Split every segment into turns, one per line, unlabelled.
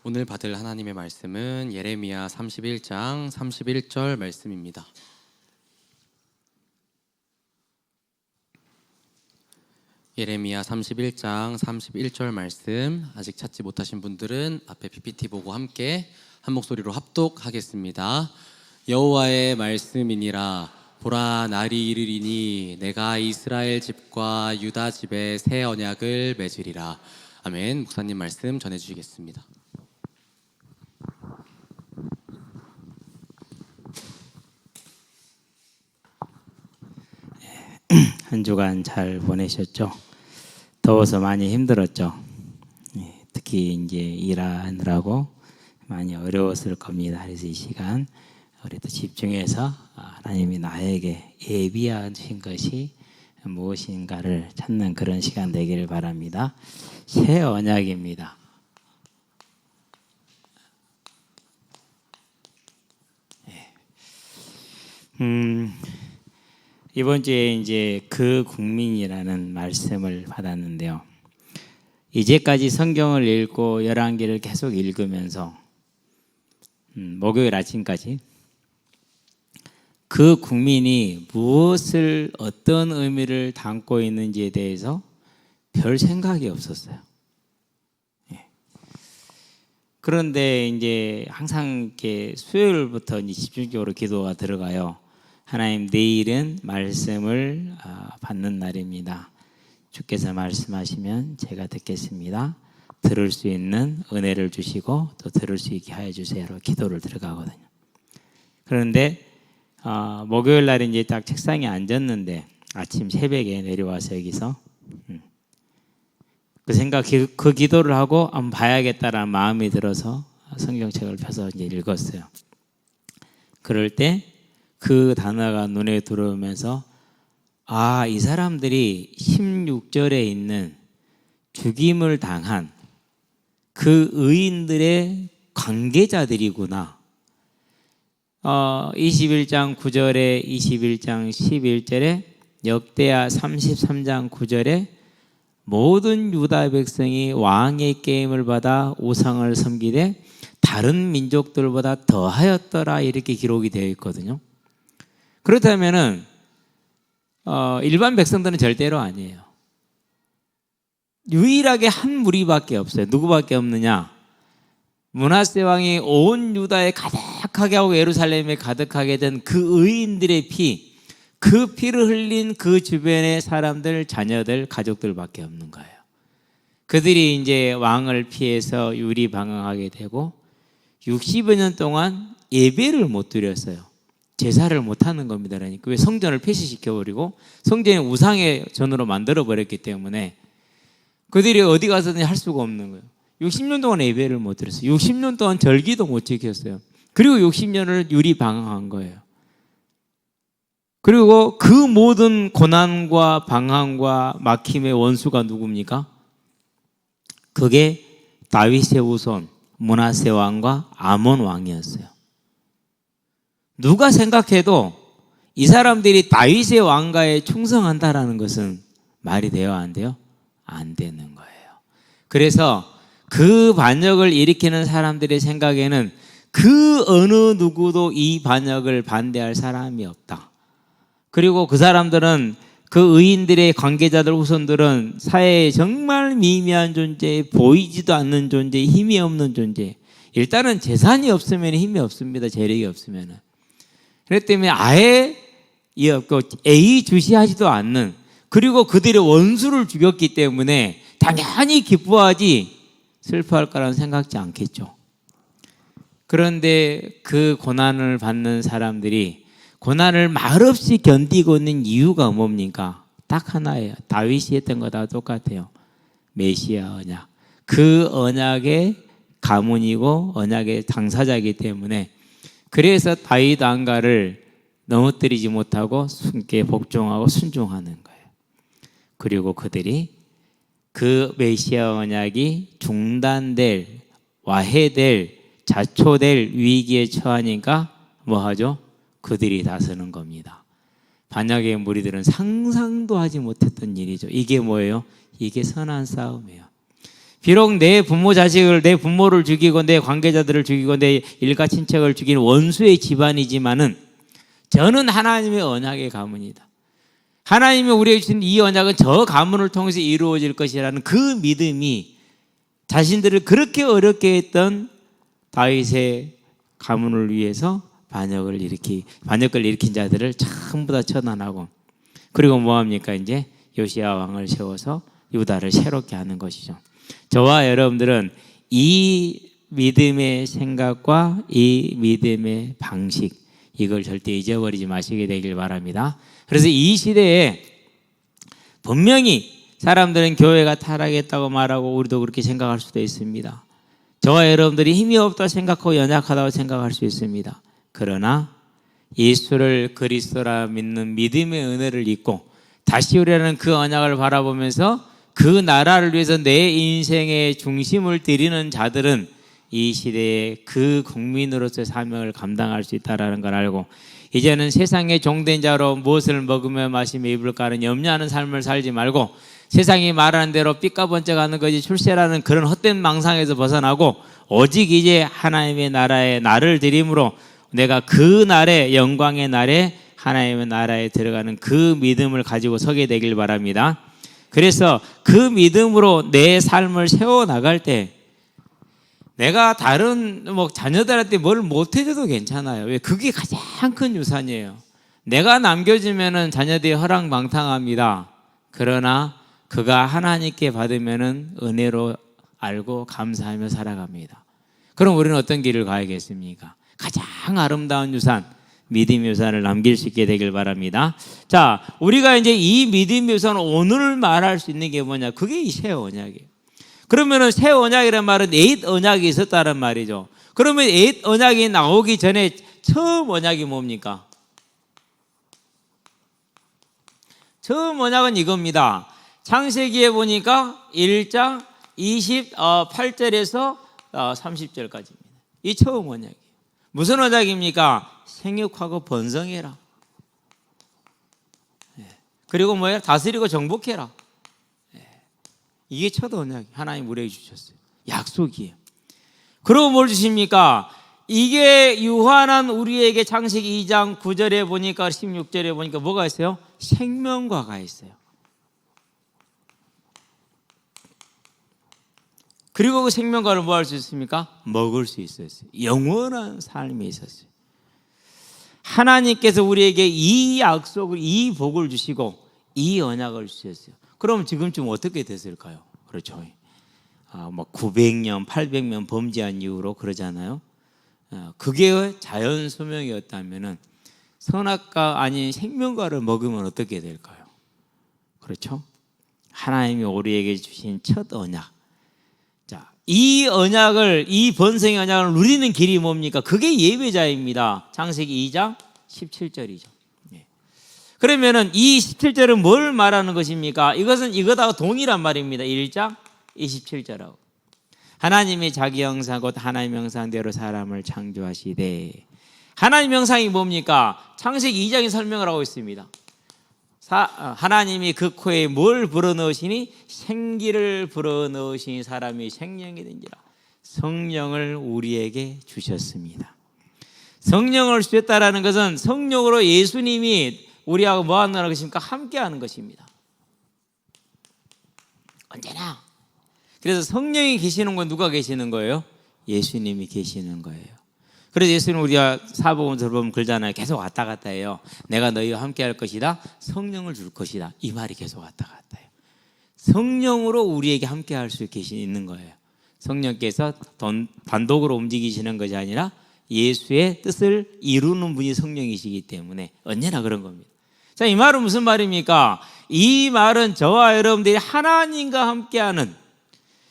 오늘 받을 하나님의 말씀은 예레미야 31장 31절 말씀입니다. 예레미야 31장 31절 말씀, 아직 찾지 못하신 분들은 앞에 PPT 보고 함께 한 목소리로 합독하겠습니다. 여호와의 말씀이니라. 보라, 날이 이르리니 내가 이스라엘 집과 유다 집에 새 언약을 맺으리라. 아멘. 목사님 말씀 전해주시겠습니다.
한 주간 잘 보내셨죠? 더워서 많이 힘들었죠? 특히 이제 일하느라고 많이 어려웠을 겁니다. 그래서 이 시간 우리도 집중해서 하나님이 나에게 예비하신 것이 무엇인가를 찾는 그런 시간 되기를 바랍니다. 새 언약입니다. 이번 주에 이제 그 국민이라는 말씀을 받았는데요. 이제까지 성경을 읽고 열왕기를 계속 읽으면서 목요일 아침까지 그 국민이 무엇을 어떤 의미를 담고 있는지에 대해서 별 생각이 없었어요. 그런데 이제 항상 이렇게 수요일부터 이제 집중적으로 기도가 들어가요. 하나님, 내일은 말씀을 받는 날입니다. 주께서 말씀하시면 제가 듣겠습니다. 들을 수 있는 은혜를 주시고 또 들을 수 있게 하여 주세요. 기도를 들어가거든요. 그런데 목요일 날 이제 딱 책상에 앉았는데 아침 새벽에 내려와서 여기서 그 생각, 그 기도를 하고 한번 봐야겠다라는 마음이 들어서 성경책을 펴서 이제 읽었어요. 그럴 때 그 단어가 눈에 들어오면서 이 사람들이 16절에 있는 죽임을 당한 그 의인들의 관계자들이구나. 21장 9절에 21장 11절에 역대하 33장 9절에 모든 유다 백성이 왕의 계임을 받아 우상을 섬기되 다른 민족들보다 더하였더라, 이렇게 기록이 되어 있거든요. 그렇다면은 일반 백성들은 절대로 아니에요. 유일하게 한 무리밖에 없어요. 누구밖에 없느냐? 므낫세 왕이 온 유다에 가득하게 하고 예루살렘에 가득하게 된 그 의인들의 피, 그 피를 흘린 그 주변의 사람들, 자녀들, 가족들밖에 없는 거예요. 그들이 이제 왕을 피해서 유리방황하게 되고 60여 년 동안 예배를 못 드렸어요. 제사를 못하는 겁니다. 그러니까 왜 성전을 폐쇄시켜버리고 성전을 우상의 전으로 만들어버렸기 때문에 그들이 어디 가서든지 할 수가 없는 거예요. 60년 동안 예배를 못 드렸어요. 60년 동안 절기도 못 지켰어요. 그리고 60년을 유리방황한 거예요. 그리고 그 모든 고난과 방황과 막힘의 원수가 누굽니까? 그게 다윗의 후손 므낫세 왕과 아몬 왕이었어요. 누가 생각해도 이 사람들이 다윗의 왕가에 충성한다라는 것은 말이 돼요, 안 돼요? 안 되는 거예요. 그래서 그 반역을 일으키는 사람들의 생각에는 그 어느 누구도 이 반역을 반대할 사람이 없다. 그리고 그 사람들은, 그 의인들의 관계자들, 후손들은 사회에 정말 미미한 존재, 보이지도 않는 존재, 힘이 없는 존재. 일단은 재산이 없으면 힘이 없습니다. 재력이 없으면. 그렇기 때문에 아예 애의주시하지도 않는, 그리고 그들의 원수를 죽였기 때문에 당연히 기뻐하지 슬퍼할 거라는 생각지 않겠죠. 그런데 그 고난을 받는 사람들이 고난을 말없이 견디고 있는 이유가 뭡니까? 딱 하나예요. 다윗이 했던 거다 똑같아요. 메시아 언약. 그 언약의 가문이고 언약의 당사자이기 때문에, 그래서 다윗 왕가를 넘어뜨리지 못하고 순게 복종하고 순종하는 거예요. 그리고 그들이 그 메시아 언약이 중단될, 와해될, 자초될 위기에 처하니까 뭐 하죠? 그들이 다스는 겁니다. 반역의 무리들은 상상도 하지 못했던 일이죠. 이게 뭐예요? 이게 선한 싸움이에요. 비록 내 부모 자식을, 내 부모를 죽이고 내 관계자들을 죽이고 내 일가 친척을 죽인 원수의 집안이지만은 저는 하나님의 언약의 가문이다. 하나님이 우리에게 주신 이 언약은 저 가문을 통해서 이루어질 것이라는 그 믿음이 자신들을 그렇게 어렵게 했던 다윗의 가문을 위해서 반역을 일으킨 자들을 전부 다 처단하고, 그리고 뭐합니까? 이제 요시야 왕을 세워서 유다를 새롭게 하는 것이죠. 저와 여러분들은 이 믿음의 생각과 이 믿음의 방식, 이걸 절대 잊어버리지 마시게 되길 바랍니다. 그래서 이 시대에 분명히 사람들은 교회가 타락했다고 말하고 우리도 그렇게 생각할 수도 있습니다. 저와 여러분들이 힘이 없다 생각하고 연약하다고 생각할 수 있습니다. 그러나 예수를 그리스도라 믿는 믿음의 은혜를 잊고 다시 오려는 그 언약을 바라보면서 그 나라를 위해서 내 인생의 중심을 들이는 자들은 이 시대에 그 국민으로서의 사명을 감당할 수 있다는 걸 알고, 이제는 세상의 종된 자로 무엇을 먹으며 마시며 입을까 하는 염려하는 삶을 살지 말고 세상이 말하는 대로 삐까번쩍하는 것이 출세라는 그런 헛된 망상에서 벗어나고 오직 이제 하나님의 나라에 나를 드림으로 내가 그 날에, 영광의 날에 하나님의 나라에 들어가는 그 믿음을 가지고 서게 되길 바랍니다. 그래서 그 믿음으로 내 삶을 세워나갈 때 내가 다른 자녀들한테 뭘 못해줘도 괜찮아요. 왜? 그게 가장 큰 유산이에요. 내가 남겨주면은 자녀들이 허랑방탕합니다. 그러나 그가 하나님께 받으면은 은혜로 알고 감사하며 살아갑니다. 그럼 우리는 어떤 길을 가야겠습니까? 가장 아름다운 유산, 믿음의 유산을 남길 수 있게 되길 바랍니다. 자, 우리가 이제 이 믿음의 유산 오늘 말할 수 있는 게 뭐냐? 그게 이 새 언약이에요. 그러면은 새 언약이라는 말은 옛 언약이 있었다는 말이죠. 그러면 옛 언약이 나오기 전에 처음 언약이 뭡니까? 처음 언약은 이겁니다. 창세기에 보니까 1장 28절에서 30절까지입니다. 이 처음 언약이에요. 무슨 언약입니까? 생육하고 번성해라. 그리고 뭐야? 다스리고 정복해라. 이게 첫 언약이 하나님 우리에게 주셨어요. 약속이에요. 그리고 뭘 주십니까? 이게 유한한 우리에게 창세기 2장 9절에 보니까 16절에 보니까 뭐가 있어요? 생명과가 있어요. 그리고 그 생명과를 뭐 할 수 있습니까? 먹을 수 있었어요. 영원한 삶이 있었어요. 하나님께서 우리에게 이 약속을, 이 복을 주시고 이 언약을 주셨어요. 그럼 지금쯤 어떻게 됐을까요? 그렇죠. 900년, 800년 범죄한 이후로 그러잖아요. 그게 자연 소명이었다면은 선악과 아닌 생명과를 먹으면 어떻게 될까요? 그렇죠. 하나님이 우리에게 주신 첫 언약. 자, 이 언약을, 이 번성의 언약을 누리는 길이 뭡니까? 그게 예배자입니다. 창세기 2장 17절이죠. 그러면은 이 17절은 뭘 말하는 것입니까? 이것은 이거하고 동일한 말입니다. 1장 27절하고. 하나님이 자기 형상 곧 하나님 형상대로 사람을 창조하시되. 하나님 형상이 뭡니까? 창세기 2장이 설명을 하고 있습니다. 하나님이 그 코에 뭘 불어넣으시니? 생기를 불어넣으시니 사람이 생명이 된지라. 성령을 우리에게 주셨습니다. 성령을 주셨다라는 것은 성령으로 예수님이 우리하고 뭐 하는 것입니까? 함께 하는 것입니다. 언제나. 그래서 성령이 계시는 건 누가 계시는 거예요? 예수님이 계시는 거예요. 그래서 예수님 우리가 사복음서 보면 그러잖아요. 계속 왔다 갔다 해요. 내가 너희와 함께 할 것이다. 성령을 줄 것이다. 이 말이 계속 왔다 갔다 해요. 성령으로 우리에게 함께 할 수 있는 거예요. 성령께서 단독으로 움직이시는 것이 아니라 예수의 뜻을 이루는 분이 성령이시기 때문에 언제나 그런 겁니다. 자, 이 말은 무슨 말입니까? 이 말은 저와 여러분들이 하나님과 함께하는,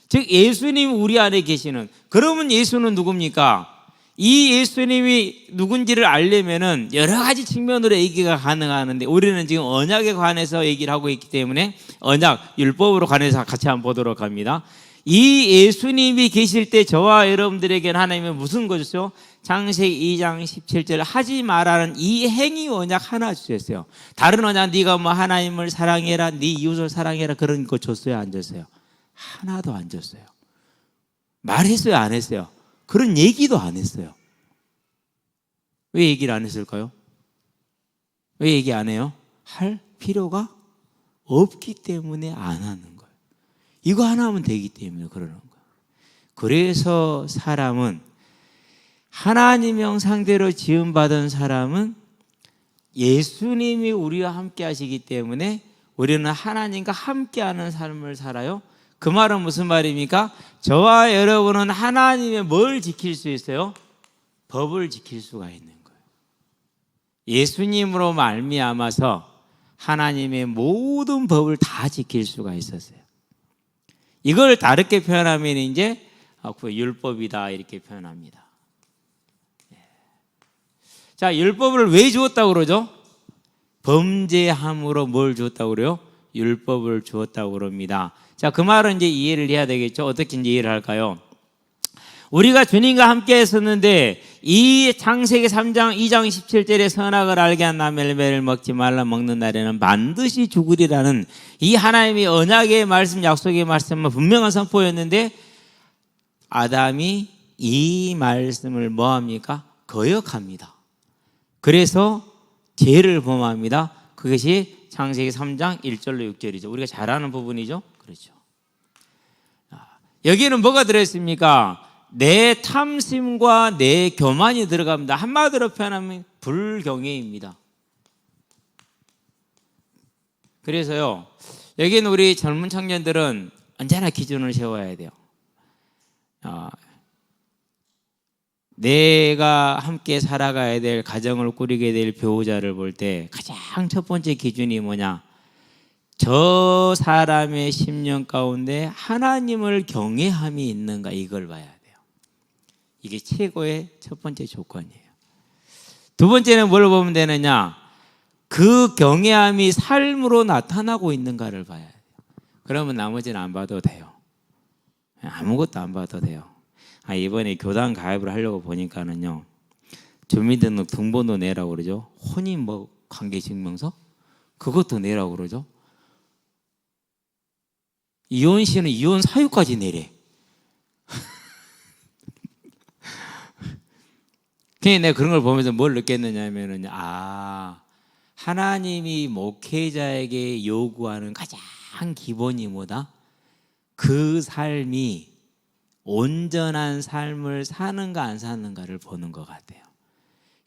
즉 예수님 우리 안에 계시는. 그러면 예수는 누굽니까? 이 예수님이 누군지를 알려면은 여러 가지 측면으로 얘기가 가능하는데 우리는 지금 언약에 관해서 얘기를 하고 있기 때문에 언약, 율법으로 관해서 같이 한번 보도록 합니다. 이 예수님이 계실 때 저와 여러분들에게는 하나님은 무슨 것이죠? 창세기 2장 17절 하지 말라는 이 행위 언약 하나 주셨어요. 다른 언약 네가 뭐 하나님을 사랑해라, 네 이웃을 사랑해라 그런 거 줬어요? 안 줬어요? 하나도 안 줬어요. 말했어요, 안 했어요? 그런 얘기도 안 했어요. 왜 얘기를 안 했을까요? 왜 얘기 안 해요? 할 필요가 없기 때문에 안 하는 거예요. 이거 하나 하면 되기 때문에 그러는 거예요. 그래서 사람은 하나님형 상대로 지음받은 사람은 예수님이 우리와 함께 하시기 때문에 우리는 하나님과 함께하는 삶을 살아요. 그 말은 무슨 말입니까? 저와 여러분은 하나님의 뭘 지킬 수 있어요? 법을 지킬 수가 있는 거예요. 예수님으로 말미암아서 하나님의 모든 법을 다 지킬 수가 있었어요. 이걸 다르게 표현하면 이제 율법이다 이렇게 표현합니다. 자, 율법을 왜 주었다고 그러죠? 범죄함으로 뭘 주었다고 그래요? 율법을 주었다고 그럽니다. 자, 그 말은 이제 이해를 해야 되겠죠? 어떻게 이제 이해를 할까요? 우리가 주님과 함께 했었는데 이 창세기 3장 2장 17절에 선악을 알게 한 나멜매를 먹지 말라 먹는 날에는 반드시 죽으리라는 이 하나님의 언약의 말씀, 약속의 말씀은 분명한 선포였는데 아담이 이 말씀을 뭐합니까? 거역합니다. 그래서 죄를 범합니다. 그것이 창세기 3장 1절로 6절이죠. 우리가 잘 아는 부분이죠. 그렇죠. 여기는 뭐가 들어있습니까? 내 탐심과 내 교만이 들어갑니다. 한마디로 표현하면 불경외입니다. 그래서요, 여기는 우리 젊은 청년들은 언제나 기준을 세워야 돼요. 내가 함께 살아가야 될, 가정을 꾸리게 될 배우자를 볼 때 가장 첫 번째 기준이 뭐냐? 저 사람의 심령 가운데 하나님을 경외함이 있는가, 이걸 봐야 돼요. 이게 최고의 첫 번째 조건이에요. 두 번째는 뭘 보면 되느냐? 그 경외함이 삶으로 나타나고 있는가를 봐야 돼요. 그러면 나머지는 안 봐도 돼요. 아무것도 안 봐도 돼요. 이번에 교단 가입을 하려고 보니까는요, 주민등록 등본도 내라고 그러죠. 혼인 관계증명서 그것도 내라고 그러죠. 이혼시는 이혼 사유까지 내래. 그냥 내가 그런 걸 보면서 뭘 느꼈느냐면은, 하나님이 목회자에게 요구하는 가장 기본이 뭐다? 그 삶이 온전한 삶을 사는가 안 사는가를 보는 것 같아요.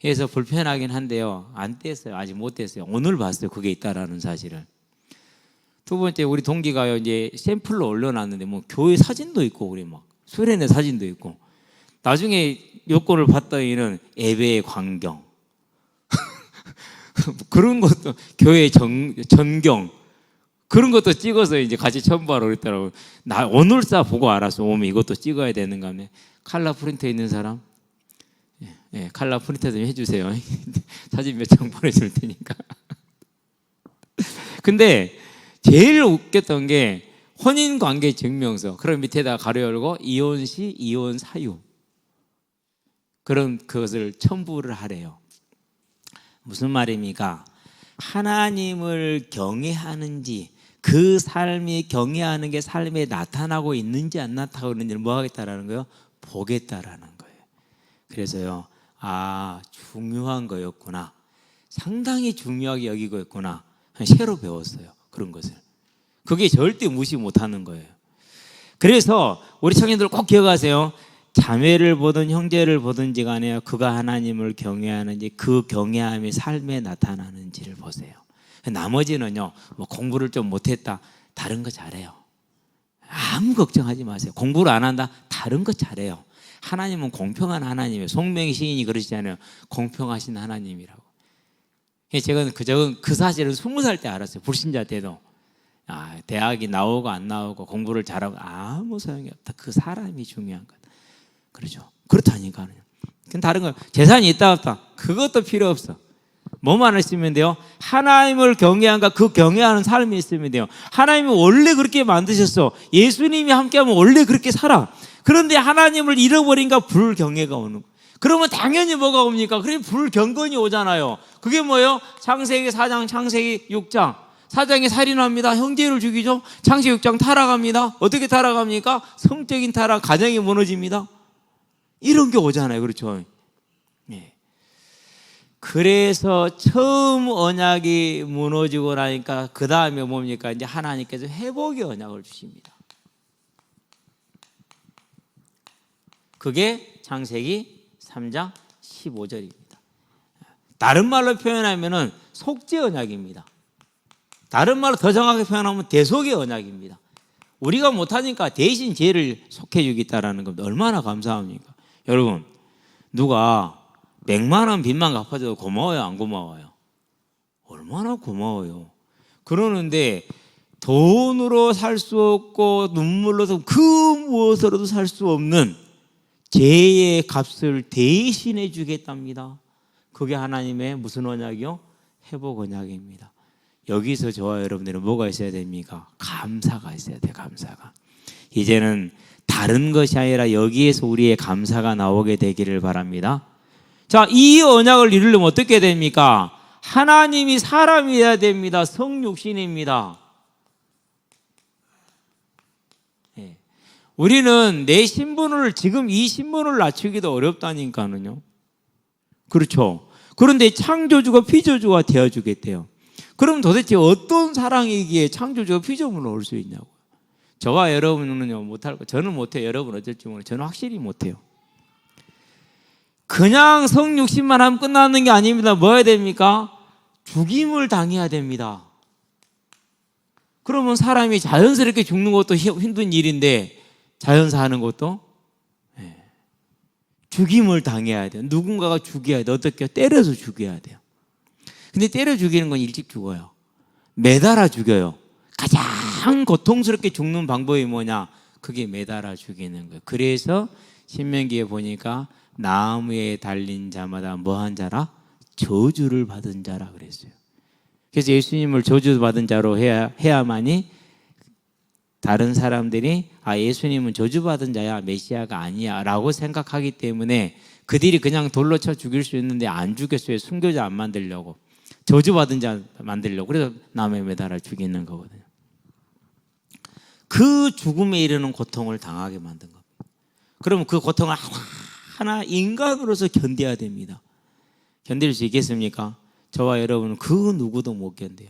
그래서 불편하긴 한데요, 안 뗐어요. 아직 못 뗐어요. 오늘 봤어요, 그게 있다라는 사실을. 두 번째, 우리 동기가요, 이제 샘플로 올려놨는데 뭐 교회 사진도 있고 우리 막 수련회 사진도 있고, 나중에 요건을 봤더니는 예배의 광경 그런 것도, 교회 전경 그런 것도 찍어서 이제 같이 첨부하러 그랬더라고요. 나 오늘사 보고 알았어. 오면 이것도 찍어야 되는가 하면, 칼라 프린터 있는 사람? 예, 칼라 프린터 좀 해주세요. 사진 몇 장 보내줄 테니까. 근데 제일 웃겼던 게 혼인관계 증명서, 그럼 밑에다 가로 열고 이혼시, 이혼 사유, 그런 그것을 첨부를 하래요. 무슨 말입니까? 하나님을 경외하는지, 그 삶이 경외하는 게 삶에 나타나고 있는지 안 나타나고 있는지를 뭐 하겠다라는 거예요? 보겠다라는 거예요. 그래서요, 중요한 거였구나, 상당히 중요하게 여기고 있구나, 새로 배웠어요. 그런 것을. 그게 절대 무시 못하는 거예요. 그래서 우리 청년들 꼭 기억하세요. 자매를 보든 형제를 보든지 간에 그가 하나님을 경외하는지, 그 경외함이 삶에 나타나는지를 보세요. 나머지는요, 뭐 공부를 좀 못했다, 다른 거 잘해요. 아무 걱정하지 마세요. 공부를 안 한다, 다른 거 잘해요. 하나님은 공평한 하나님이에요. 송명희 시인이 그러시잖아요. 공평하신 하나님이라고. 제가 그 사실을 20살 때 알았어요. 불신자 때도. 대학이 나오고 안 나오고 공부를 잘하고 아무 소용이 없다. 그 사람이 중요한 것. 그렇죠. 그렇다니까요. 다른 거, 재산이 있다 없다, 그것도 필요 없어. 뭐만 있으면 돼요? 하나님을 경외한가, 그 경외하는 삶이 있으면 돼요. 하나님이 원래 그렇게 만드셨어. 예수님이 함께하면 원래 그렇게 살아. 그런데 하나님을 잃어버린가, 불경외가 오는 거. 그러면 당연히 뭐가 옵니까? 그래 불경건이 오잖아요. 그게 뭐예요? 창세기 4장, 창세기 6장. 사장이 살인합니다. 형제를 죽이죠. 창세기 6장 타락합니다. 어떻게 타락합니까? 성적인 타락, 가정이 무너집니다. 이런 게 오잖아요. 그렇죠? 예. 그래서 처음 언약이 무너지고 나니까 그 다음에 뭡니까? 이제 하나님께서 회복의 언약을 주십니다. 그게 창세기 3장 15절입니다. 다른 말로 표현하면은 속죄 언약입니다. 다른 말로 더 정확하게 표현하면 대속의 언약입니다. 우리가 못하니까 대신 죄를 속해 주겠다라는 겁니다. 얼마나 감사합니까? 여러분, 누가 100만 원 빚만 갚아줘도 고마워요, 안 고마워요? 얼마나 고마워요. 그러는데 돈으로 살 수 없고 눈물로도 그 무엇으로도 살 수 없는 죄의 값을 대신해 주겠답니다. 그게 하나님의 무슨 언약이요? 회복 언약입니다. 여기서 저와 여러분들은 뭐가 있어야 됩니까? 감사가 있어야 돼요. 감사가. 이제는 다른 것이 아니라 여기에서 우리의 감사가 나오게 되기를 바랍니다. 자, 이 언약을 이루려면 어떻게 됩니까? 하나님이 사람이어야 됩니다. 성육신입니다. 네. 우리는 내 신분을 지금 이 신분을 낮추기도 어렵다니까는요. 그렇죠. 그런데 창조주가 피조주가 되어주겠대요. 그럼 도대체 어떤 사랑이기에 창조주가 피조물로 올 수 있냐고요. 저와 여러분은요 못할 거. 저는 못해요. 여러분 어쩔지 모르겠어요. 저는 확실히 못해요. 그냥 성육신만 하면 끝나는 게 아닙니다. 뭐 해야 됩니까? 죽임을 당해야 됩니다. 그러면 사람이 자연스럽게 죽는 것도 힘든 일인데 자연사 하는 것도 죽임을 당해야 돼요. 누군가가 죽여야 돼요. 어떻게? 때려서 죽여야 돼요. 근데 때려 죽이는 건 일찍 죽어요. 매달아 죽여요. 가장 고통스럽게 죽는 방법이 뭐냐? 그게 매달아 죽이는 거예요. 그래서 신명기에 보니까 나무에 달린 자마다 뭐한 자라? 저주를 받은 자라 그랬어요. 그래서 예수님을 저주받은 자로 해야만이 다른 사람들이 예수님은 저주받은 자야, 메시아가 아니야 라고 생각하기 때문에 그들이 그냥 돌로 쳐 죽일 수 있는데 안 죽였어요. 순교자 안 만들려고. 저주받은 자 만들려고. 그래서 나무에 매달아 죽이는 거거든요. 그 죽음에 이르는 고통을 당하게 만든 겁니다. 그러면 그 고통을 하나 인간으로서 견뎌야 됩니다. 견딜 수 있겠습니까? 저와 여러분은 그 누구도 못 견뎌요.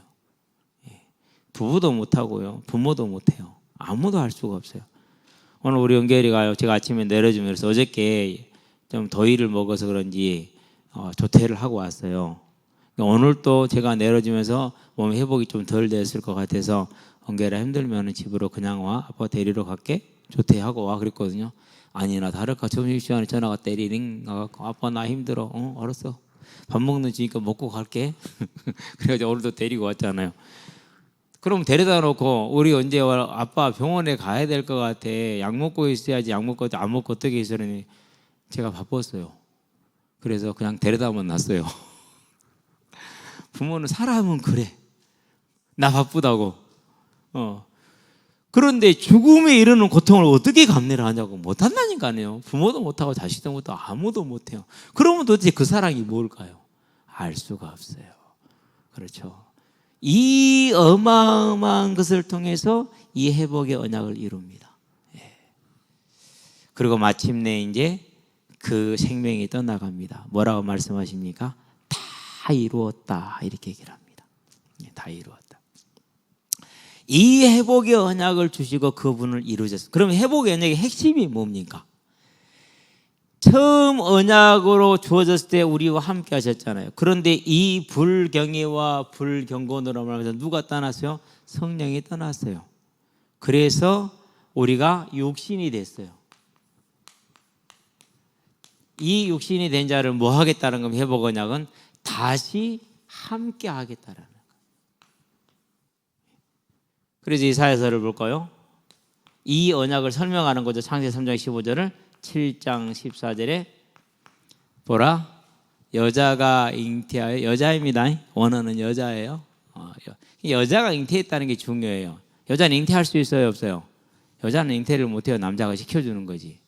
부부도 못하고요. 부모도 못해요. 아무도 할 수가 없어요. 오늘 우리 은결이가요. 제가 아침에 내려주면서 어저께 좀 더위를 먹어서 그런지 조퇴를 하고 왔어요. 오늘 또 제가 내려주면서 몸 회복이 좀 덜 됐을 것 같아서 은결아 힘들면 집으로 그냥 와. 아빠 데리러 갈게. 조퇴하고 와 그랬거든요. 아니나 다를까 점심시간에 전화가 때리링 가갖고 아빠 나 힘들어. 알았어. 밥 먹는 지니까 먹고 갈게. 그래가지고 오늘도 데리고 왔잖아요. 그럼 데려다 놓고 우리 언제 아빠 병원에 가야 될 것 같아. 약 먹고 있어야지. 약 먹고 안 먹고 어떻게 있으려니 제가 바빴어요. 그래서 그냥 데려다만 놨어요. 부모는 사람은 그래. 나 바쁘다고. 그런데 죽음에 이르는 고통을 어떻게 감내를 하냐고 못한다니까요. 부모도 못하고 자식도 못하고 아무도 못해요. 그러면 도대체 그 사랑이 뭘까요? 알 수가 없어요. 그렇죠. 이 어마어마한 것을 통해서 이 회복의 언약을 이룹니다. 그리고 마침내 이제 그 생명이 떠나갑니다. 뭐라고 말씀하십니까? 다 이루었다 이렇게 얘기를 합니다. 다 이루었다. 이 회복의 언약을 주시고 그분을 이루셨어요. 그럼 회복의 언약의 핵심이 뭡니까? 처음 언약으로 주어졌을 때 우리와 함께 하셨잖아요. 그런데 이 불경외와 불경건으로 말하면서 누가 떠났어요? 성령이 떠났어요. 그래서 우리가 육신이 됐어요. 이 육신이 된 자를 뭐 하겠다는 건 회복 언약은 다시 함께 하겠다라는 거예요. 그래서 이사야서를 볼까요? 이 언약을 설명하는 거죠. 창세기 3장 15절을 7장 14절에 보라 여자가 잉태하여 여자입니다. 원어는 여자예요. 여자가 잉태했다는 게 중요해요. 여자는 잉태할 수 있어요, 없어요? 여자는 잉태를 못해요. 남자가 시켜주는 거지.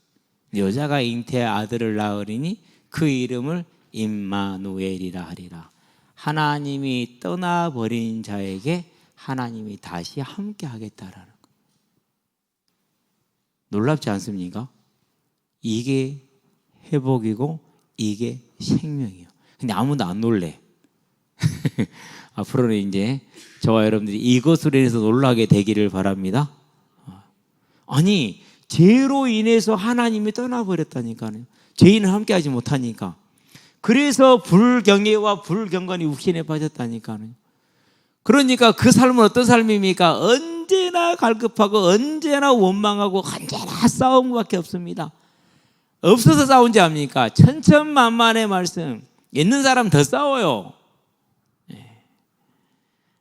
여자가 잉태해 아들을 낳으리니 그 이름을 임마누엘이라 하리라. 하나님이 떠나버린 자에게 하나님이 다시 함께 하겠다라는 거. 놀랍지 않습니까? 이게 회복이고 이게 생명이에요. 근데 아무도 안 놀래. 앞으로는 이제 저와 여러분들이 이것으로 인해서 놀라게 되기를 바랍니다. 아니, 죄로 인해서 하나님이 떠나버렸다니까요. 죄인은 함께하지 못하니까. 그래서 불경외와 불경건이 육신에 빠졌다니까요. 그러니까 그 삶은 어떤 삶입니까? 언제나 갈급하고 언제나 원망하고 언제나 싸움밖에 없습니다. 없어서 싸운지 압니까? 천천만만의 말씀. 있는 사람 더 싸워요.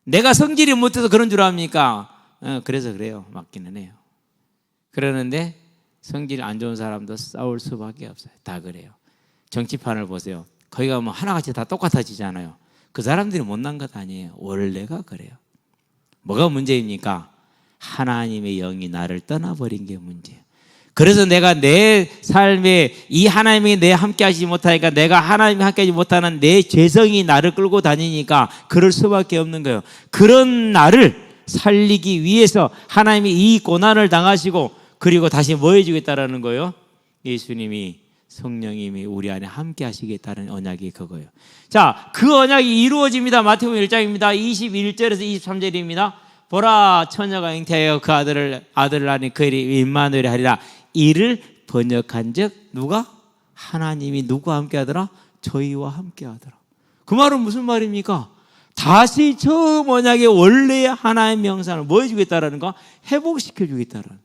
내가 성질이 못해서 그런 줄 압니까? 그래서 그래요. 맞기는 해요. 그러는데 성질 안 좋은 사람도 싸울 수밖에 없어요. 다 그래요. 정치판을 보세요. 거기 가면 하나같이 다 똑같아지잖아요. 그 사람들이 못난 것 아니에요. 원래가 그래요. 뭐가 문제입니까? 하나님의 영이 나를 떠나버린 게 문제예요. 그래서 내가 내 삶에 이 하나님이 내 함께 하지 못하니까, 내가 하나님이 함께 하지 못하는 내 죄성이 나를 끌고 다니니까 그럴 수밖에 없는 거예요. 그런 나를 살리기 위해서 하나님이 이 고난을 당하시고 그리고 다시 뭐 해주겠다라는 거예요? 예수님이, 성령님이 우리 안에 함께 하시겠다는 언약이 그거예요. 자, 그 언약이 이루어집니다. 마태복음 1장입니다. 21절에서 23절입니다. 보라, 처녀가 잉태하여 그 아들을 낳으니 그 이름이 임마누엘이라 하리라. 이를 번역한 즉 누가? 하나님이 누구와 함께 하더라? 저희와 함께 하더라. 그 말은 무슨 말입니까? 다시 처음 언약의 원래의 하나의 명상을 뭐 해주겠다라는 거? 회복시켜 주겠다라는.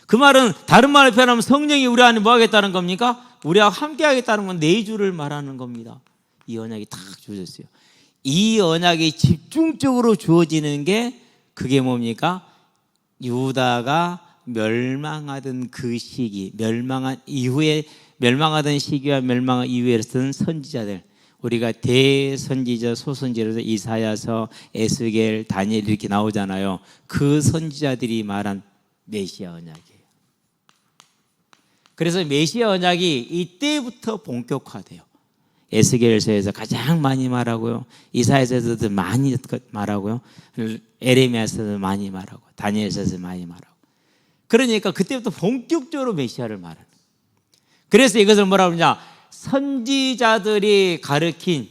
그 말은 다른 말로 표현하면 성령이 우리 안에 뭐 하겠다는 겁니까? 우리와 함께 하겠다는 건 내주를 말하는 겁니다. 이 언약이 딱 주어졌어요. 이 언약이 집중적으로 주어지는 게 그게 뭡니까? 유다가 멸망하던 그 시기, 멸망하던 시기와 멸망한 이후에 쓴 선지자들, 우리가 대선지자, 소선지자로서 이사야서, 에스겔, 다니엘 이렇게 나오잖아요. 그 선지자들이 말한 메시아 언약이에요. 그래서 메시아 언약이 이때부터 본격화돼요. 에스겔서에서 가장 많이 말하고요, 이사야서에서도 많이 말하고요, 에레미야서도 많이 말하고, 다니엘서에서 많이 말하고. 그러니까 그때부터 본격적으로 메시아를 말하는. 그래서 이것을 뭐라고 그러냐? 선지자들이 가르친,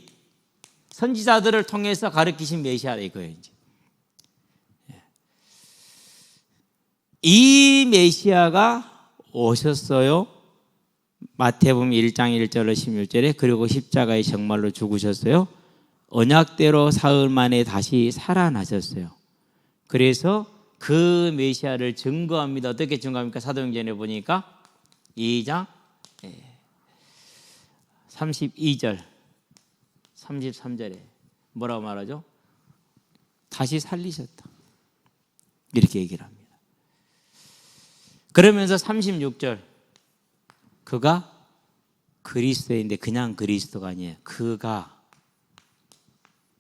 선지자들을 통해서 가르치신 메시아 이거예요. 이제. 이 메시아가 오셨어요. 마태복음 1장 1절로 16절에. 그리고 십자가에 정말로 죽으셨어요. 언약대로 사흘 만에 다시 살아나셨어요. 그래서 그 메시아를 증거합니다. 어떻게 증거합니까? 사도행전에 보니까 2장 32절 33절에 뭐라고 말하죠? 다시 살리셨다, 이렇게 얘기를 합니다. 그러면서 36절, 그가 그리스도인데 그냥 그리스도가 아니에요. 그가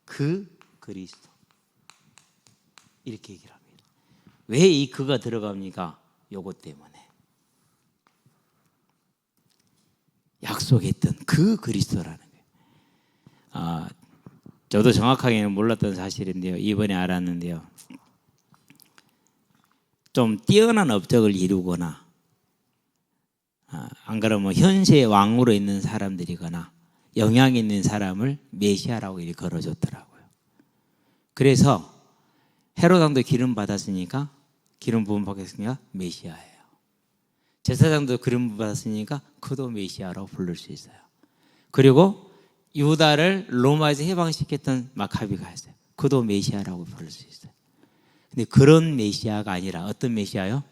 그 그리스도, 이렇게 얘기를 합니다. 왜 이 그가 들어갑니까? 요것 때문에. 약속했던 그 그리스도라는 거예요. 저도 정확하게는 몰랐던 사실인데요, 이번에 알았는데요, 좀 뛰어난 업적을 이루거나 안 그러면 현세의 왕으로 있는 사람들이거나 영향 있는 사람을 메시아라고 이렇게 걸어줬더라고요. 그래서 헤롯 왕도 기름 받았으니까, 기름 부음 받았으니까 메시아예요. 제사장도 기름 부음 받았으니까 그도 메시아라고 부를 수 있어요. 그리고 유다를 로마에서 해방시켰던 마카비가 있어요. 그도 메시아라고 부를 수 있어요. 근데 그런 메시아가 아니라 어떤 메시아요?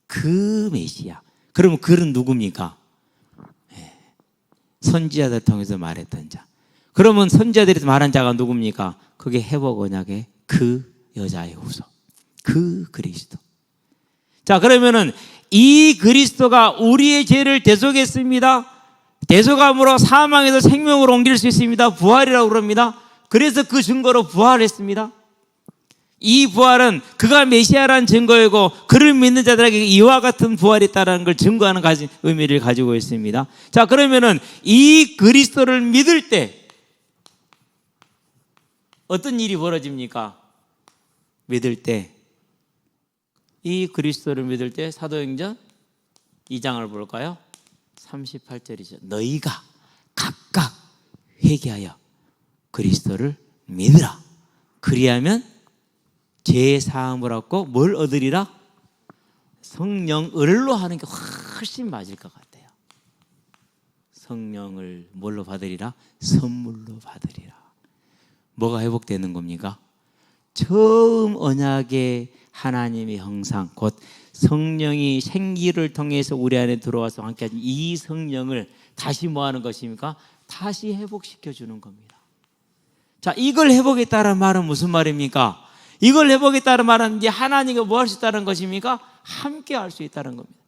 그 메시아. 그러면 그는 누굽니까? 선지자들 통해서 말했던 자. 그러면 선지자들이 말한 자가 누굽니까? 그게 회복 언약의 그 여자의 후손, 그 그리스도. 자, 그러면은 이 그리스도가 우리의 죄를 대속했습니다. 대속함으로 사망에서 생명으로 옮길 수 있습니다. 부활이라고 그럽니다. 그래서 그 증거로 부활했습니다. 이 부활은 그가 메시아라는 증거이고, 그를 믿는 자들에게 이와 같은 부활이 있다는 걸 증거하는 의미를 가지고 있습니다. 자, 그러면은 이 그리스도를 믿을 때 어떤 일이 벌어집니까? 믿을 때, 이 그리스도를 믿을 때 사도행전 2장을 볼까요? 38절이죠. 너희가 각각 회개하여 그리스도를 믿으라. 그리하면 죄 사함을 얻고 뭘 얻으리라? 성령을로 하는 게 훨씬 맞을 것 같아요. 성령을 뭘로 받으리라? 선물로 받으리라. 뭐가 회복되는 겁니까? 처음 언약의 하나님의 형상, 곧 성령이 생기를 통해서 우리 안에 들어와서 함께하신 이 성령을 다시 뭐 하는 것입니까? 다시 회복시켜 주는 겁니다. 자, 이걸 회복했다는 말은 무슨 말입니까? 이걸 회복했다는 말은 이제 하나님과 뭐 할 수 있다는 것입니까? 함께 할 수 있다는 겁니다.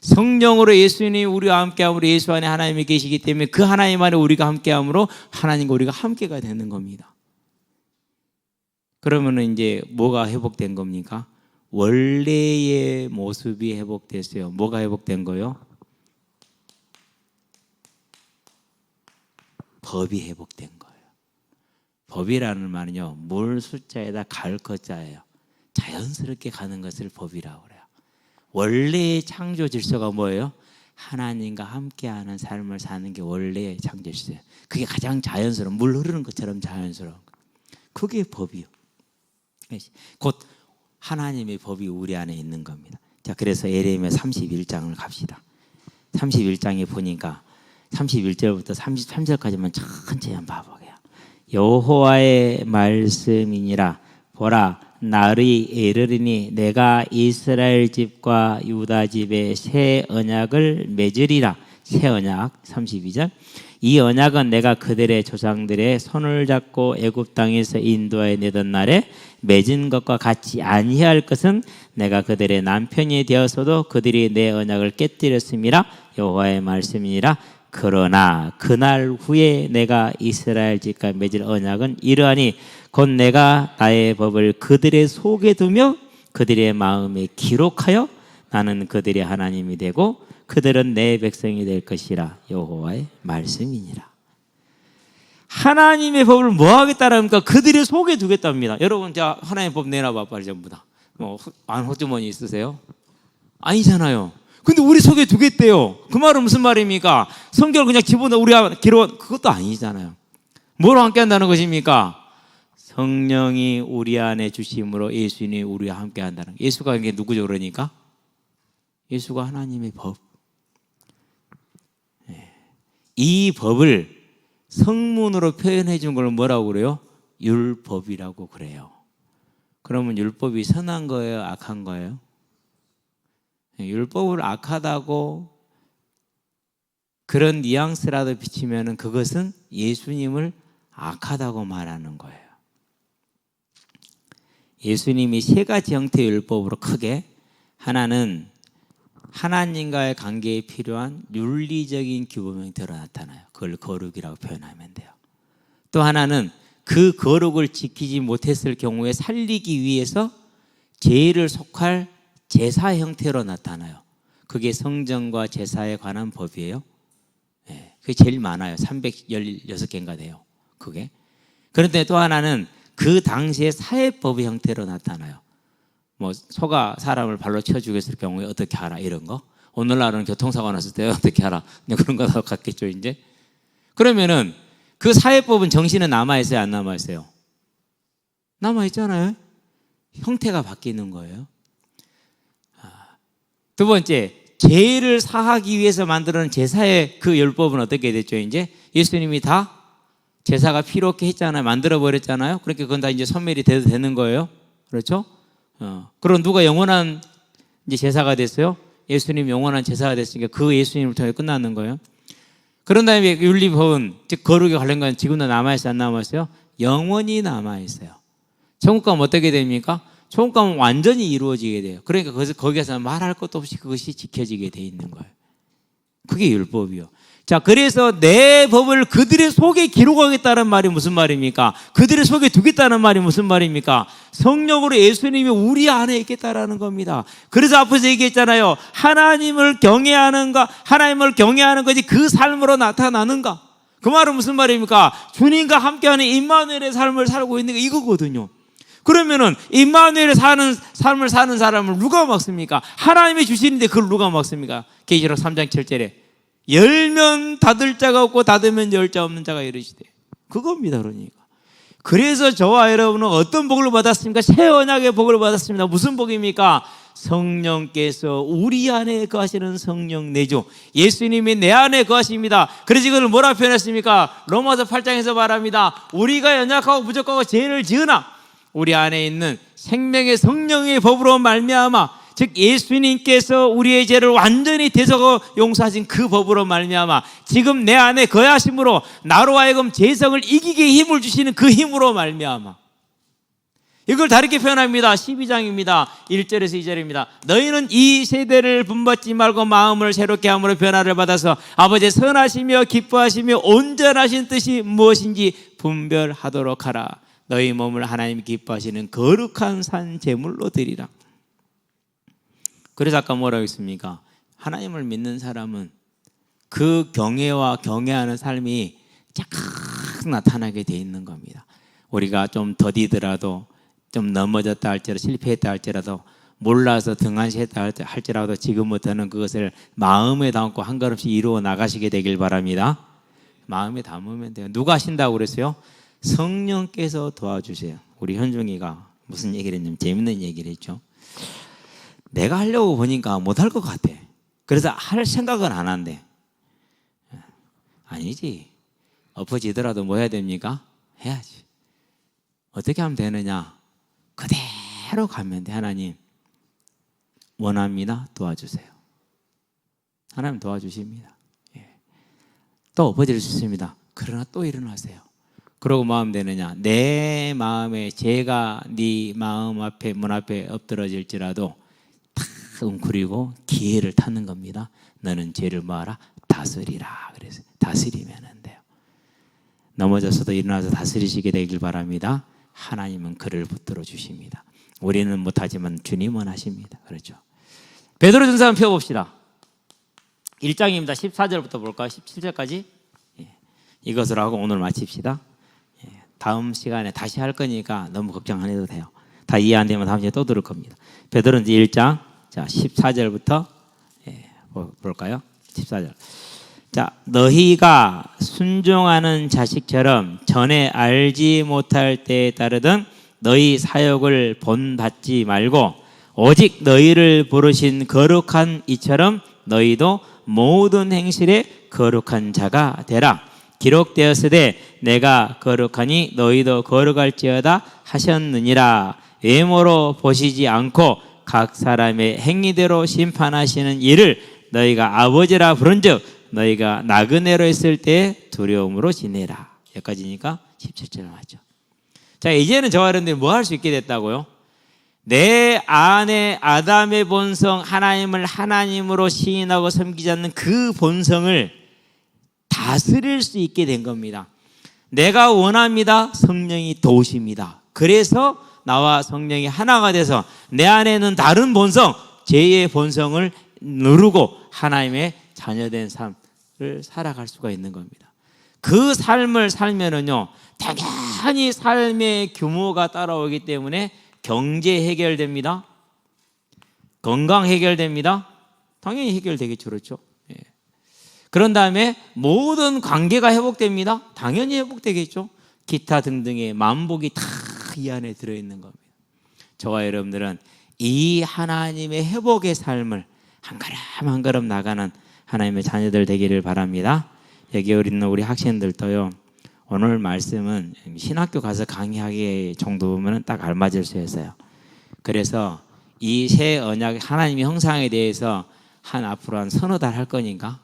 성령으로 예수님이 우리와 함께함으로 예수 안에 하나님이 계시기 때문에 그 하나님 안에 우리가 함께함으로 하나님과 우리가 함께가 되는 겁니다. 그러면 이제 뭐가 회복된 겁니까? 원래의 모습이 회복됐어요. 뭐가 회복된 거요? 법이 회복된 거예요. 법이라는 말은요, 물 숫자에다 가을 거자예요. 자연스럽게 가는 것을 법이라고 그래요. 원래의 창조 질서가 뭐예요? 하나님과 함께하는 삶을 사는 게 원래의 창조 질서예요. 그게 가장 자연스러운, 물 흐르는 것처럼 자연스러운 거예요. 그게 법이요. 곧 하나님의 법이 우리 안에 있는 겁니다. 자, 그래서 예레미야 31장을 갑시다. 31장에 보니까 31절부터 33절까지만 천천히 한번 봐보게요. 여호와의 말씀이니라. 보라, 날이 이르리니 내가 이스라엘 집과 유다 집에 새 언약을 맺으리라. 새 언약 32절. 이 언약은 내가 그들의 조상들의 손을 잡고 애굽 땅에서 인도하여 내던 날에 맺은 것과 같이 아니할 것은 내가 그들의 남편이 되어서도 그들이 내 언약을 깨뜨렸음이라. 여호와의 말씀이니라. 그러나 그날 후에 내가 이스라엘 집과 맺을 언약은 이러하니 곧 내가 나의 법을 그들의 속에 두며 그들의 마음에 기록하여 나는 그들의 하나님이 되고 그들은 내 백성이 될 것이라. 여호와의 말씀이니라. 하나님의 법을 뭐 하겠다랍니까? 그들의 속에 두겠답니다. 여러분, 자, 하나님의 법 내놔봐, 빨리 전부 다. 안 호주머니 있으세요? 아니잖아요. 근데 우리 속에 두겠대요. 그 말은 무슨 말입니까? 성경을 그냥 집어넣어 우리가 기록, 그것도 아니잖아요. 뭐로 함께 한다는 것입니까? 성령이 우리 안에 주심으로 예수님이 우리와 함께 한다는. 예수가 이게 누구죠, 그러니까? 예수가 하나님의 법. 이 법을 성문으로 표현해 준 걸 뭐라고 그래요? 율법이라고 그래요. 그러면 율법이 선한 거예요? 악한 거예요? 율법을 악하다고 그런 뉘앙스라도 비치면 그것은 예수님을 악하다고 말하는 거예요. 예수님이 세 가지 형태의 율법으로 크게, 하나는 하나님과의 관계에 필요한 윤리적인 규범 형태로 나타나요. 그걸 거룩이라고 표현하면 돼요. 또 하나는 그 거룩을 지키지 못했을 경우에 살리기 위해서 죄를 속할 제사 형태로 나타나요. 그게 성전과 제사에 관한 법이에요. 그게 제일 많아요. 316개인가 돼요. 그게. 그런데 또 하나는 그 당시의 사회법의 형태로 나타나요. 뭐 소가 사람을 발로 쳐 죽였을 경우에 어떻게 하라, 이런 거. 오늘날은 교통사고 났을 때 어떻게 하라, 그런 거 다 같겠죠, 이제. 그러면은 그 사회법은 정신은 남아있어요, 안 남아있어요? 남아있잖아요. 형태가 바뀌는 거예요. 두 번째, 죄를 사하기 위해서 만드는 제사의 그 율법은 어떻게 됐죠? 이제 예수님이 다 제사가 필요 없게 했잖아요. 만들어 버렸잖아요. 그러니까 그건 다 이제 소멸이 돼도 되는 거예요. 그렇죠? 그럼 누가 영원한 이제 제사가 됐어요? 예수님 영원한 제사가 됐으니까 그 예수님을 통해 끝나는 거예요. 그런 다음에 윤리법은, 즉 거룩에 관련 건 지금도 남아있어요, 안 남아있어요? 영원히 남아있어요. 천국 가면 어떻게 됩니까? 천국 가면 완전히 이루어지게 돼요. 그러니까 거기에서 말할 것도 없이 그것이 지켜지게 돼 있는 거예요. 그게 율법이요. 자, 그래서 내 법을 그들의 속에 기록하겠다는 말이 무슨 말입니까? 그들의 속에 두겠다는 말이 무슨 말입니까? 성령으로 예수님이 우리 안에 있겠다라는 겁니다. 그래서 앞에서 얘기했잖아요. 하나님을 경외하는가, 하나님을 경외하는 것이 그 삶으로 나타나는가. 그 말은 무슨 말입니까? 주님과 함께하는 임마누엘의 삶을 살고 있는 게 이거거든요. 그러면은 임마누엘의 사는 삶을 사는 사람을 누가 막습니까? 하나님이 주시는데 그걸 누가 막습니까? 계시록 3장 7절에 열면 닫을 자가 없고 닫으면 열 자 없는 자가 이르시되, 그겁니다. 그러니까 그래서 저와 여러분은 어떤 복을 받았습니까? 새 언약의 복을 받았습니다. 무슨 복입니까? 성령께서 우리 안에 거하시는 성령 내주, 예수님이 내 안에 거하십니다. 그래서 이걸 뭐라 표현했습니까? 로마서 8장에서 말합니다. 우리가 연약하고 부족하고 죄를 지으나 우리 안에 있는 생명의 성령의 법으로 말미암아, 즉 예수님께서 우리의 죄를 완전히 대속하고 용서하신 그 법으로 말미암아 지금 내 안에 거하심으로 나로 하여금 죄성을 이기게 힘을 주시는 그 힘으로 말미암아, 이걸 다르게 표현합니다. 12장입니다. 1절에서 2절입니다. 너희는 이 세대를 분받지 말고 마음을 새롭게 함으로 변화를 받아서 아버지의 선하시며 기뻐하시며 온전하신 뜻이 무엇인지 분별하도록 하라. 너희 몸을 하나님 기뻐하시는 거룩한 산 제물로 드리라. 그래서 아까 뭐라고 했습니까? 하나님을 믿는 사람은 그 경외와 경외하는 삶이 쫙 나타나게 돼 있는 겁니다. 우리가 좀 더디더라도, 좀 넘어졌다 할지라도, 실패했다 할지라도, 몰라서 등한시했다 할지라도 지금부터는 그것을 마음에 담고 한 걸음씩 이루어 나가시게 되길 바랍니다. 마음에 담으면 돼요. 누가 하신다고 그랬어요? 성령께서 도와주세요. 우리 현중이가 무슨 얘기를 했냐면 재밌는 얘기를 했죠. 내가 하려고 보니까 못할 것 같아. 그래서 할 생각은 안 한대. 아니지. 엎어지더라도 뭐 해야 됩니까? 해야지. 어떻게 하면 되느냐? 그대로 가면 돼. 하나님 원합니다. 도와주세요. 하나님 도와주십니다. 또 엎어질 수 있습니다. 그러나 또 일어나세요. 그러고 마음 되느냐? 내 마음에 죄가 네 마음 앞에, 문 앞에 엎드러질지라도 탁 웅크리고 기회를 타는 겁니다. 너는 죄를 뭐하라? 다스리라. 그래서 다스리면 안 돼요. 넘어져서도 일어나서 다스리시게 되길 바랍니다. 하나님은 그를 붙들어 주십니다. 우리는 못하지만 주님은 하십니다. 그렇죠. 베드로전서 한번 펴봅시다. 1장입니다. 14절부터 볼까요? 17절까지. 이것을 하고 오늘 마칩시다. 다음 시간에 다시 할 거니까 너무 걱정 안 해도 돼요. 다 이해 안 되면 다음 시간에 또 들을 겁니다. 베드로전서 1장 자 14절부터 볼까요? 14절. 자, 너희가 순종하는 자식처럼 전에 알지 못할 때에 따르던 너희 사역을 본받지 말고 오직 너희를 부르신 거룩한 이처럼 너희도 모든 행실에 거룩한 자가 되라. 기록되었으되 내가 거룩하니 너희도 거룩할지어다 하셨느니라. 외모로 보시지 않고 각 사람의 행위대로 심판하시는 이를 너희가 아버지라 부른즉 너희가 나그네로 있을 때 두려움으로 지내라. 여기까지니까 17절 맞죠. 자, 이제는 저와 여러분들이 뭐 할 수 있게 됐다고요? 내 안에 아담의 본성, 하나님을 하나님으로 시인하고 섬기지 않는 그 본성을 다스릴 수 있게 된 겁니다. 내가 원합니다. 성령이 도우십니다. 그래서 나와 성령이 하나가 돼서 내 안에는 다른 본성, 죄의 본성을 누르고 하나님의 자녀된 삶을 살아갈 수가 있는 겁니다. 그 삶을 살면은요, 당연히 삶의 규모가 따라오기 때문에 경제 해결됩니다. 건강 해결됩니다. 당연히 해결되겠죠. 그렇죠? 그런 다음에 모든 관계가 회복됩니다. 당연히 회복되겠죠. 기타 등등의 만복이 다 이 안에 들어있는 겁니다. 저와 여러분들은 이 하나님의 회복의 삶을 한 걸음 한 걸음 나가는 하나님의 자녀들 되기를 바랍니다. 여기 있는 우리 학생들도요, 오늘 말씀은 신학교 가서 강의하기 정도면 딱 알맞을 수 있어요. 그래서 이 새 언약 하나님의 형상에 대해서 앞으로 한 서너 달 할 거니까,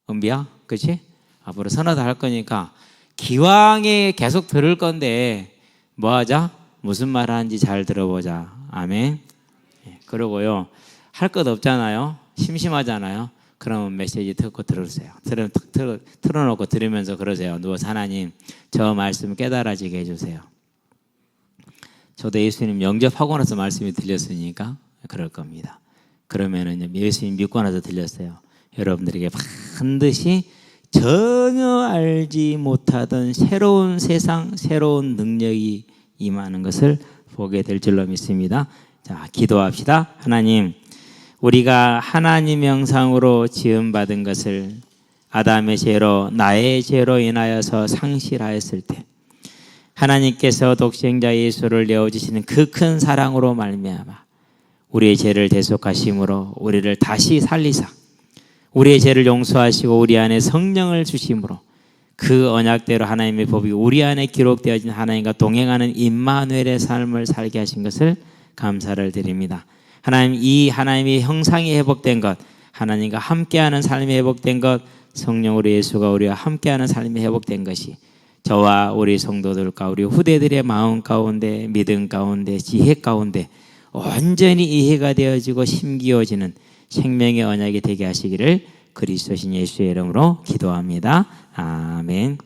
은비야, 그렇지? 앞으로 서너 달 할 거니까 기왕에 계속 들을 건데 뭐 하자? 무슨 말 하는지 잘 들어보자. 아멘. 그러고요, 할 것 없잖아요. 심심하잖아요. 그러면 메시지 듣고 들으세요. 틀어놓고 들으면서 그러세요. 누워서 하나님, 저 말씀 깨달아지게 해주세요. 저도 예수님 영접하고 나서 말씀이 들렸으니까 그럴 겁니다. 그러면은 예수님 믿고 나서 들렸어요. 여러분들에게 반드시 전혀 알지 못하던 새로운 세상, 새로운 능력이 임하는 것을 보게 될 줄로 믿습니다. 자, 기도합시다. 하나님, 우리가 하나님 형상으로 지음받은 것을 아담의 죄로 나의 죄로 인하여서 상실하였을 때 하나님께서 독생자 예수를 내어주시는 그 큰 사랑으로 말미암아 우리의 죄를 대속하심으로 우리를 다시 살리사 우리의 죄를 용서하시고 우리 안에 성령을 주심으로 그 언약대로 하나님의 법이 우리 안에 기록되어진 하나님과 동행하는 임마누엘의 삶을 살게 하신 것을 감사를 드립니다. 하나님, 이 하나님의 형상이 회복된 것, 하나님과 함께하는 삶이 회복된 것, 성령으로 예수가 우리와 함께하는 삶이 회복된 것이 저와 우리 성도들과 우리 후대들의 마음 가운데, 믿음 가운데, 지혜 가운데 온전히 이해가 되어지고 심기어지는 생명의 언약이 되게 하시기를 그리스도신 예수의 이름으로 기도합니다. 아멘.